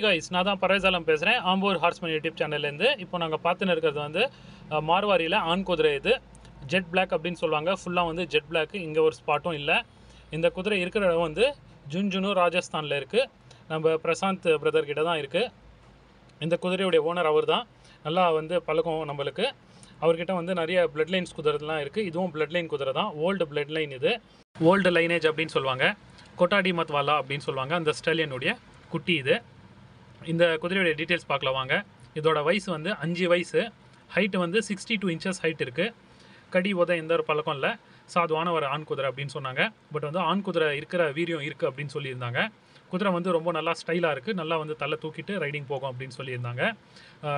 Guys நான் தான் பரவேசாலம் பேசுகிறேன் ஆம்பூர் ஹார்ஸ்மேன் யூடியூப் சேனல்லேருந்து. இப்போ நாங்கள் பார்த்துன்னு இருக்கிறது வந்து மார்வாரியில் ஆண் குதிரை. இது ஜெட் பிளாக் அப்படின்னு சொல்லுவாங்க. ஃபுல்லாக வந்து ஜெட் பிளாக். இங்கே ஒரு ஸ்பாட்டும் இல்லை. இந்த குதிரை இருக்கிற இடம் வந்து ஜுன்ஜுனு ராஜஸ்தானில் இருக்குது. நம்ம பிரசாந்த் பிரதர் கிட்ட தான் இருக்குது. இந்த குதிரையுடைய ஓனர் அவர் தான். நல்லா வந்து பழக்கம் நம்மளுக்கு. அவர்கிட்ட வந்து நிறைய பிளட் லைன்ஸ் குதிரைலாம் இருக்குது. இதுவும் பிளட் லைன் குதிரை தான். Old blood line. இது ஓல்டு லைனேஜ் அப்படின்னு சொல்லுவாங்க. கொட்டாடி மத்வாலா அப்படின்னு சொல்லுவாங்க. அந்த ஸ்டாலியனுடைய குட்டி இது. இந்த குதிரையுடைய டீட்டெயில்ஸ் பார்க்கலாம் வாங்க. இதோட வயசு வந்து 5 வயசு. ஹைட்டு வந்து 62 இன்ச்சஸ் ஹைட் இருக்குது. கடி உத எந்த ஒரு பழக்கம் இல்லை. சாதுவான ஒரு ஆண் குதிரை அப்படின்னு சொன்னாங்க. பட் வந்து ஆண் குதிரை இருக்கிற வீரியம் இருக்குது அப்படின்னு சொல்லியிருந்தாங்க. குதிரை வந்து ரொம்ப நல்லா ஸ்டைலாக இருக்குது. நல்லா வந்து தலை தூக்கிட்டு ரைடிங் போகும் அப்படின்னு சொல்லியிருந்தாங்க.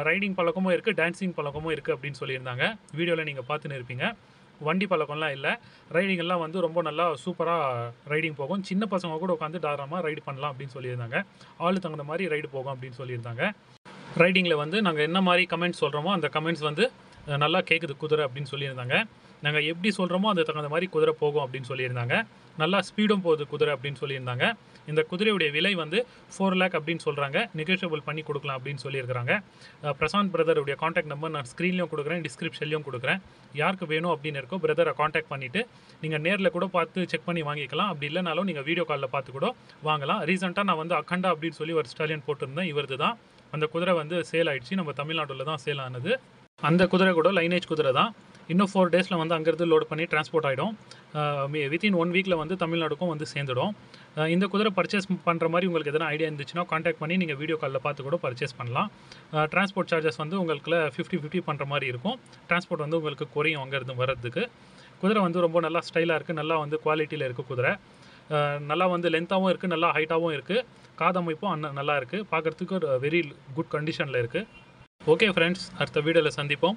ரைடிங் பழக்கமும் இருக்குது, டான்ஸிங் பழக்கமும் இருக்குது அப்படின்னு சொல்லியிருந்தாங்க. வீடியோவில் நீங்கள் பார்த்துன்னு இருப்பீங்க. வண்டி பழக்கம்லாம் இல்லை. ரைடிங்கெல்லாம் வந்து ரொம்ப நல்லா சூப்பராக ரைடிங் போகும். சின்ன பசங்க கூட உட்காந்து தாராளமாக ரைடு பண்ணலாம் அப்படின்னு சொல்லியிருந்தாங்க. ஆளு தகுந்த மாதிரி ரைடு போகும் அப்படின்னு சொல்லியிருந்தாங்க. ரைடிங்கில் வந்து நாங்கள் என்ன மாதிரி கமெண்ட்ஸ் சொல்கிறோமோ அந்த கமெண்ட்ஸ் வந்து நல்லா கேட்குது குதிரை அப்படின்னு சொல்லியிருந்தாங்க. நாங்கள் எப்படி சொல்கிறோமோ அது தகுந்த மாதிரி குதிரை போகும் அப்படின்னு சொல்லியிருந்தாங்க. நல்லா ஸ்பீடும் போகுது குதிரை அப்படின்னு சொல்லியிருந்தாங்க. இந்த குதிரையுடைய விலை வந்து 4 lakh அப்படின்னு சொல்கிறாங்க. நெகோஷியபிள் பண்ணி கொடுக்கலாம் அப்படின்னு சொல்லியிருக்கிறாங்க. பிரசாந்த் பிரதருடைய காண்டாக்ட் நம்பர் நான் ஸ்க்ரீன்லையும் கொடுக்குறேன், டிஸ்கிரிப்ஷன்லையும் கொடுக்குறேன். யாருக்கு வேணும் அப்படின்னு இருக்கோ பிரதரை காண்டாக்ட் பண்ணிவிட்டு நீங்கள் நேரில் கூட பார்த்து செக் பண்ணி வாங்கிக்கலாம். அப்படி இல்லைனாலும் நீங்கள் வீடியோ காலில் பார்த்து கூட வாங்கலாம். ரீசெண்டாக நான் வந்து அக்கண்டா அப்படின்னு சொல்லி ஒரு ஸ்டாலியன் போட்டிருந்தேன். இவரது தான். அந்த குதிரை வந்து சேல் ஆகிடுச்சு. நம்ம தமிழ்நாட்டில் தான் சேல் ஆனது. அந்த குதிரை கூட லைனேஜ் குதிரை தான். இன்னும் 4 டேஸில் வந்து அங்கேருந்து லோட் பண்ணி டிரான்ஸ்போர்ட் ஆகிடும். வித்தின் 1 வீக்கில் வந்து தமிழ்நாடுக்கும் வந்து சேர்ந்துடும். இந்த குதிரை பர்ச்சேஸ் பண்ணுற மாதிரி உங்களுக்கு எதனா ஐடியா இருந்துச்சுன்னா காண்டாக்ட் பண்ணி நீங்கள் வீடியோ காலில் பார்த்து கூட பர்ச்சேஸ் பண்ணலாம். டிரான்ஸ்போர்ட் சார்ஜஸ் வந்து உங்களுக்கு 50-50 பண்ணுற மாதிரி இருக்கும். டிரான்ஸ்போர்ட் வந்து உங்களுக்கு குறையும் அங்கேருந்து வர்றதுக்கு. குதிரை வந்து ரொம்ப நல்லா ஸ்டைலாக இருக்குது. நல்லா வந்து குவாலிட்டியில் இருக்குது குதிரை. நல்லா வந்து லென்த்தாகவும் இருக்குது, நல்லா ஹைட்டாகவும் இருக்குது. காதமைப்பும் நல்லா இருக்குது. பார்க்குறதுக்கு ஒரு வெரி குட் கண்டிஷனில் இருக்குது. ஓகே ஃப்ரெண்ட்ஸ், அடுத்த வீடியோவில் சந்திப்போம்.